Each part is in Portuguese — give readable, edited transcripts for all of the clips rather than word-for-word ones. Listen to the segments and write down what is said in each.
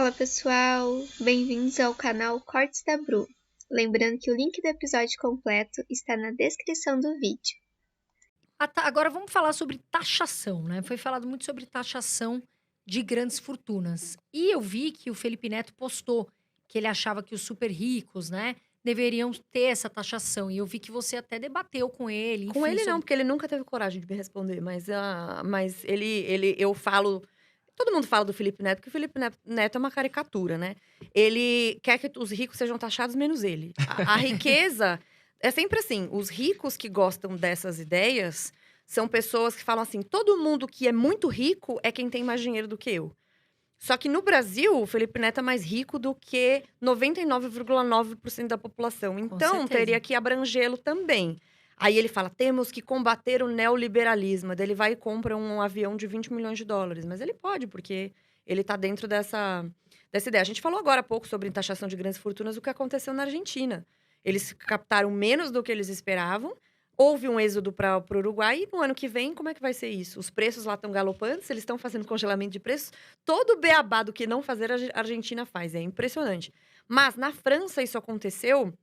Fala pessoal, bem-vindos ao canal Cortes da Bru. Lembrando que o link do episódio completo está na descrição do vídeo. Agora vamos falar sobre taxação, né? Foi falado muito sobre taxação de grandes fortunas. E eu vi que o Felipe Neto postou que ele achava que os super ricos, né, deveriam ter essa taxação. E eu vi que você até debateu com ele, Com enfim, ele não, sobre... porque ele nunca teve coragem de me responder, mas eu falo todo mundo fala do Felipe Neto, porque o Felipe Neto é uma caricatura, né. Ele quer que os ricos sejam taxados, menos ele. A riqueza é sempre assim, os ricos que gostam dessas ideias são pessoas que falam assim: "Todo mundo que é muito rico é quem tem mais dinheiro do que eu". Só que no Brasil, o Felipe Neto é mais rico do que 99,9% da população. Com Então, certeza. teria que abrangê-lo também. Aí ele fala: temos que combater o neoliberalismo. Daí ele vai e compra um avião de 20 milhões de dólares. Mas ele pode, porque ele está dentro dessa ideia. A gente falou agora há pouco sobre taxação de grandes fortunas, o que aconteceu na Argentina. Eles captaram menos do que eles esperavam. Houve um êxodo para o Uruguai. E no ano que vem, como é que vai ser isso? Os preços lá estão galopantes, eles estão fazendo congelamento de preços. Todo o beabá do que não fazer, a Argentina faz. É impressionante. Mas na França, isso aconteceu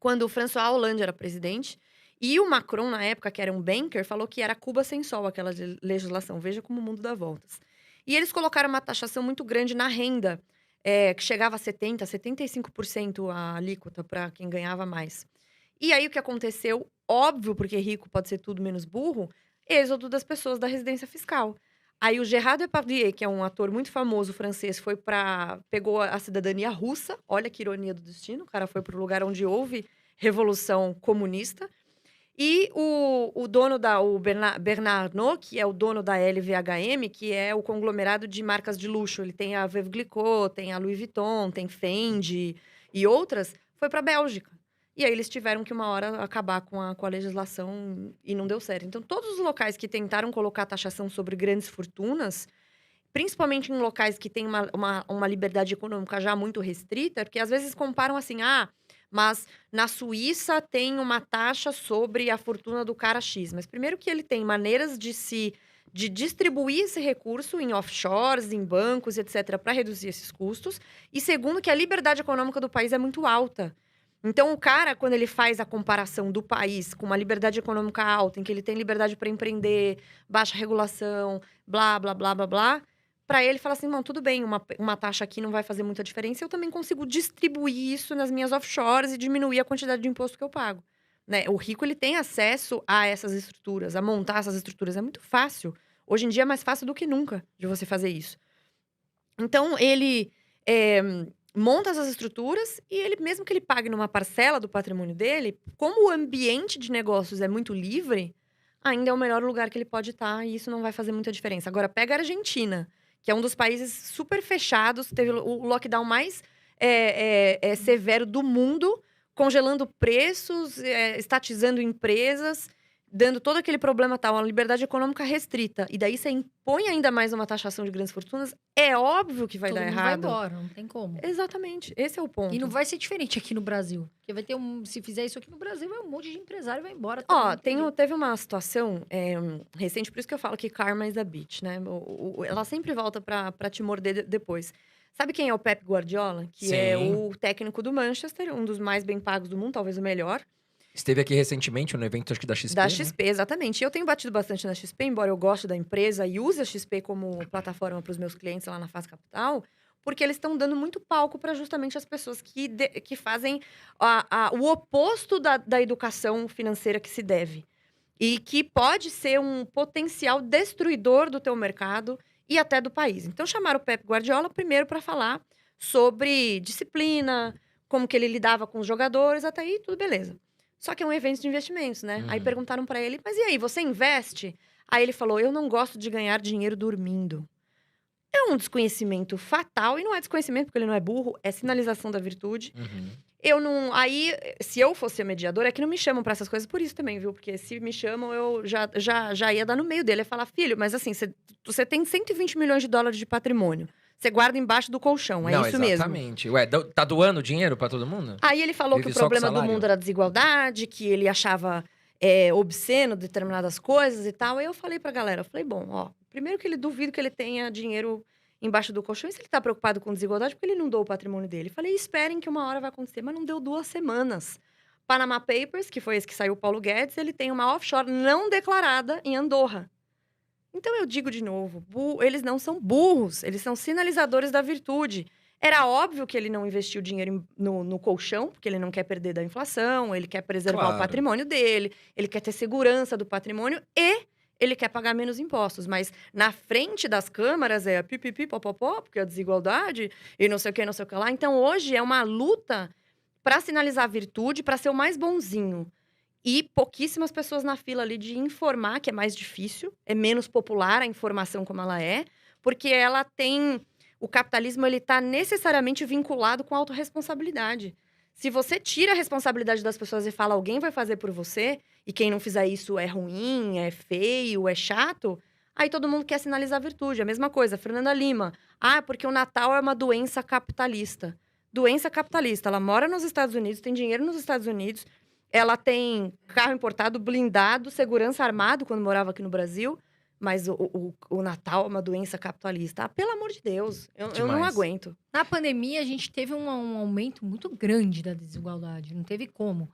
quando o François Hollande era presidente. E o Macron, na época, que era um banker, falou que era Cuba sem sol, aquela legislação. Veja como o mundo dá voltas. E eles colocaram uma taxação muito grande na renda, que chegava a 70%, 75% a alíquota para quem ganhava mais. E aí, o que aconteceu? Óbvio, porque rico pode ser tudo menos burro, êxodo das pessoas da residência fiscal. Aí o Gerard Depardieu, que é um ator muito famoso francês, pegou a cidadania russa. Olha que ironia do destino, o cara foi para o lugar onde houve revolução comunista. E o dono o Bernard Arnault, que é o dono da LVMH, que é o conglomerado de marcas de luxo. Ele tem a Veuve Clicquot, tem a Louis Vuitton, tem Fendi e outras, foi para a Bélgica. E aí eles tiveram que uma hora acabar com a legislação e não deu certo. Então, todos os locais que tentaram colocar taxação sobre grandes fortunas, principalmente em locais que têm uma liberdade econômica já muito restrita, porque às vezes comparam assim: "Ah, mas na Suíça tem uma taxa sobre a fortuna do cara X". Mas primeiro que ele tem maneiras de distribuir esse recurso em offshores, em bancos, etc., para reduzir esses custos. E segundo que a liberdade econômica do país é muito alta. Então o cara, quando ele faz a comparação do país com uma liberdade econômica alta, em que ele tem liberdade para empreender, baixa regulação, blá, blá, blá, blá, blá, para ele fala assim: "Não, tudo bem, uma taxa aqui não vai fazer muita diferença, eu também consigo distribuir isso nas minhas offshores e diminuir a quantidade de imposto que eu pago", né. O rico, ele tem acesso a essas estruturas, a montar essas estruturas, é muito fácil. Hoje em dia é mais fácil do que nunca de você fazer isso. Então ele, eh, monta essas estruturas e ele, mesmo que ele pague numa parcela do patrimônio dele, como o ambiente de negócios é muito livre, ainda é o melhor lugar que ele pode estar e isso não vai fazer muita diferença. Agora pega a Argentina, que é um dos países super fechados, teve o lockdown mais, severo do mundo, congelando preços, estatizando empresas, dando todo aquele problema, tal, uma liberdade econômica restrita. E daí você impõe ainda mais uma taxação de grandes fortunas, é óbvio que vai Todo dar mundo vai errado. embora, não tem como. Exatamente, esse é o ponto. E não vai ser diferente aqui no Brasil. Porque vai ter se fizer isso aqui no Brasil, vai um monte de empresário vai embora também. Ó, teve uma situação, recente, por isso que eu falo que karma is a bitch, né, ela sempre volta pra te morder depois. Sabe quem é o Pep Guardiola? Que é Sim. o técnico do Manchester, um dos mais bem pagos do mundo, talvez o melhor. Esteve aqui recentemente no evento, acho que da XP, Da né? XP, exatamente. E eu tenho batido bastante na XP, embora eu goste da empresa e use a XP como plataforma para os meus clientes lá na Faz Capital, porque eles estão dando muito palco para justamente as pessoas que fazem o oposto da educação financeira que se deve. E que pode ser um potencial destruidor do teu mercado e até do país. Então chamaram o Pep Guardiola primeiro para falar sobre disciplina, como que ele lidava com os jogadores, até aí tudo beleza. Só que é um evento de investimentos, né? Aí perguntaram pra ele: "Mas e aí, você investe?" Aí ele falou: "Eu não gosto de ganhar dinheiro dormindo." É um desconhecimento fatal, e não é desconhecimento porque ele não é burro, é sinalização da virtude. Eu não Aí, se eu fosse a mediadora, é que não me chamam pra essas coisas por isso também, viu? Porque se me chamam, eu já ia dar no meio dele, ia falar: "Filho, mas assim, você tem 120 milhões de dólares de patrimônio, você guarda embaixo do colchão, é Não, isso mesmo?" exatamente. Ué, tá doando dinheiro pra todo mundo? Aí ele falou que Vive o só com problema do salário? mundo era a desigualdade, que ele achava obsceno determinadas coisas e tal. Aí eu falei pra galera, eu falei: "Bom, ó, primeiro que ele duvido que ele tenha dinheiro embaixo do colchão. E se ele tá preocupado com desigualdade, porque ele não doou o patrimônio dele? Falei, esperem que uma hora vai acontecer. Mas não deu 2 semanas. Panama Papers, que foi esse que saiu o Paulo Guedes, ele tem uma offshore não declarada em Andorra. Então eu digo de novo, eles não são burros, eles são sinalizadores da virtude. Era óbvio que ele não investiu dinheiro no colchão, porque ele não quer perder da inflação, ele quer preservar Claro. o patrimônio dele, ele quer ter segurança do patrimônio e ele quer pagar menos impostos. Mas na frente das câmaras é pipipi, popopó, porque a desigualdade e não sei o que, não sei o que lá. Então hoje é uma luta para sinalizar a virtude, para ser o mais bonzinho. E pouquíssimas pessoas na fila ali de informar, que é mais difícil, é menos popular a informação como ela é, porque ela tem... O capitalismo, ele tá necessariamente vinculado com a autorresponsabilidade. Se você tira a responsabilidade das pessoas e fala, alguém vai fazer por você, e quem não fizer isso é ruim, é feio, é chato, aí todo mundo quer sinalizar a virtude. A mesma coisa, Fernanda Lima. Ah, porque o Natal é uma doença capitalista. Doença capitalista. Ela mora nos Estados Unidos, tem dinheiro nos Estados Unidos, ela tem carro importado, blindado, segurança armado quando morava aqui no Brasil, mas o Natal é uma doença capitalista. Ah, pelo amor de Deus, eu não Demais. aguento. Na pandemia, a gente teve um aumento muito grande da desigualdade. Não teve como. O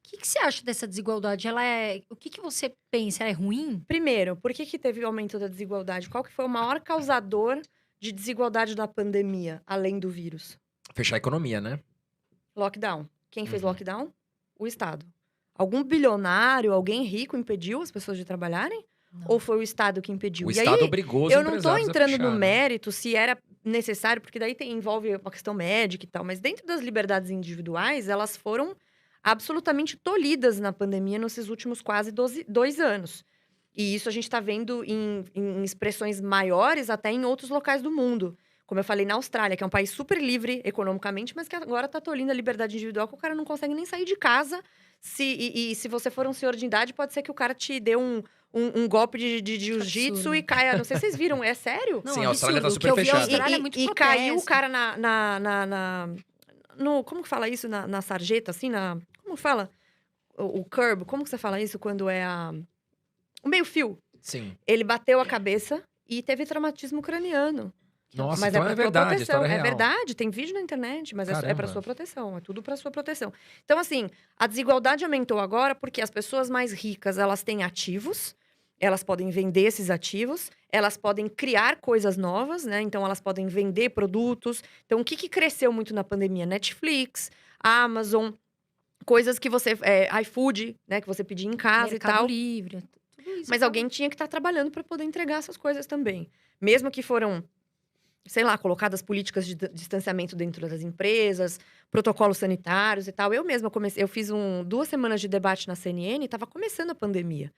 que você acha dessa desigualdade? Ela é... O que você pensa? Ela é ruim? Primeiro, por que teve o aumento da desigualdade? Qual que foi o maior causador de desigualdade da pandemia, além do vírus? Fechar a economia, né? Lockdown. Quem fez Uhum. lockdown? O Estado. Algum bilionário, alguém rico impediu as pessoas de trabalharem? Não. Ou foi o Estado que impediu? O E Estado aí, obrigou os eu não tô empresários a entrando fechar, no né? mérito se era necessário, porque daí envolve uma questão médica e tal. Mas dentro das liberdades individuais, elas foram absolutamente tolhidas na pandemia nesses últimos quase 2 anos. E isso a gente está vendo em expressões maiores até em outros locais do mundo. Como eu falei, na Austrália, que é um país super livre economicamente, mas que agora está tolhindo a liberdade individual, que o cara não consegue nem sair de casa. Se você for um senhor de idade, pode ser que o cara te dê um golpe de jiu-jitsu Absurdo. e caia. Não sei se vocês viram, é sério? Não, Sim, a Austrália tá absurdo. O que super eu vi, a fechada. Austrália é muito E caiu o protesto. cara como que fala isso? Na sarjeta, assim, como fala? O curb, como que você fala isso quando é o meio-fio? Sim. Ele bateu a cabeça e teve traumatismo craniano. Nossa, Mas então pra é tua verdade, a proteção. história é É real. verdade, tem vídeo na internet, mas é pra Caramba. sua proteção. É tudo pra sua proteção. Então, assim, a desigualdade aumentou agora porque as pessoas mais ricas, elas têm ativos, elas podem vender esses ativos, elas podem criar coisas novas, né? Então, elas podem vender produtos. Então, o que cresceu muito na pandemia? Netflix, Amazon, coisas que você... iFood, né? Que você pedia em casa Mercado e tal. Livre. Tudo isso. Mas alguém tinha que estar trabalhando para poder entregar essas coisas também. Mesmo que foram, sei lá, colocadas políticas de distanciamento dentro das empresas, protocolos sanitários e tal. Eu mesma eu fiz 2 semanas de debate na CNN e estava começando a pandemia.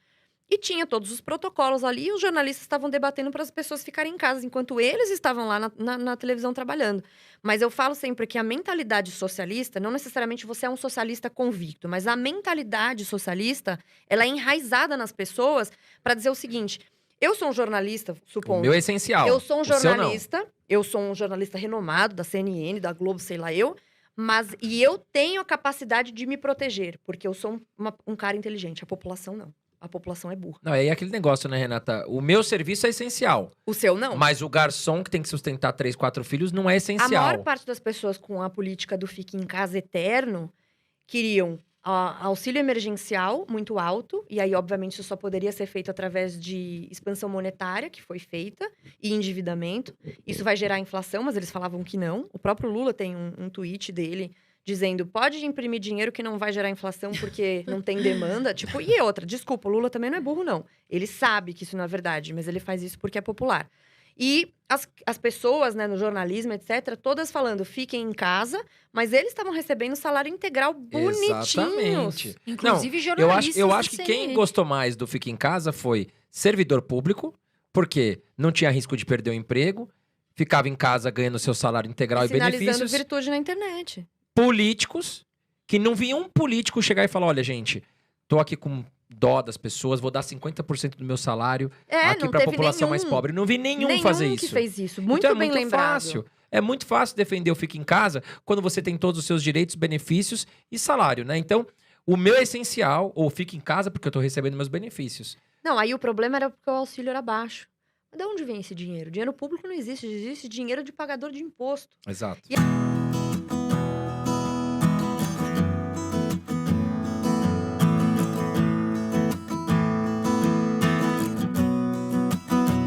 E tinha todos os protocolos ali e os jornalistas estavam debatendo para as pessoas ficarem em casa, enquanto eles estavam lá na televisão trabalhando. Mas eu falo sempre que a mentalidade socialista, não necessariamente você é um socialista convicto, mas a mentalidade socialista, ela é enraizada nas pessoas para dizer o seguinte: eu sou um jornalista, O supondo. meu é essencial. Eu sou um O seu não. jornalista, eu sou um jornalista renomado da CNN, da Globo, sei lá eu, e eu tenho a capacidade de me proteger, porque eu sou um cara inteligente, a população não. A população é burra. Não, é aquele negócio, né, Renata? O meu serviço é essencial. O seu não? Mas o garçom que tem que sustentar 3, 4 filhos não é A essencial. maior parte das pessoas com a política do fique em casa eterno queriam auxílio emergencial muito alto, e aí, obviamente, isso só poderia ser feito através de expansão monetária, que foi feita, e endividamento. Isso vai gerar inflação, mas eles falavam que não. O próprio Lula tem um tweet dele dizendo: pode imprimir dinheiro que não vai gerar inflação porque não tem demanda. Tipo, e outra, desculpa, o Lula também não é burro, não. Ele sabe que isso não é verdade, mas ele faz isso porque é popular. E as pessoas, né, no jornalismo, etc., todas falando, fiquem em casa, mas eles estavam recebendo salário integral bonitinhos. Exatamente. Inclusive, Eu jornalistas. acho que da quem CNN. gostou mais do Fica em Casa foi servidor público, porque não tinha risco de perder o emprego, ficava em casa ganhando seu salário integral e Sinalizando benefícios. virtude na internet. Políticos, que não vi um político chegar e falar: olha, gente, tô aqui com dó das pessoas, vou dar 50% do meu salário aqui não pra teve população mais nenhum. pobre. Não vi nenhum fazer que isso. fez isso. Muito Então é bem muito lembrado. fácil. É muito fácil defender o Fica em Casa quando você tem todos os seus direitos, benefícios e salário, né? Então, o meu é essencial, ou Fica em Casa porque eu tô recebendo meus benefícios. Não, aí o problema era porque o auxílio era baixo. Mas de onde vem esse dinheiro? Dinheiro público não existe, existe dinheiro de pagador de imposto. Exato. E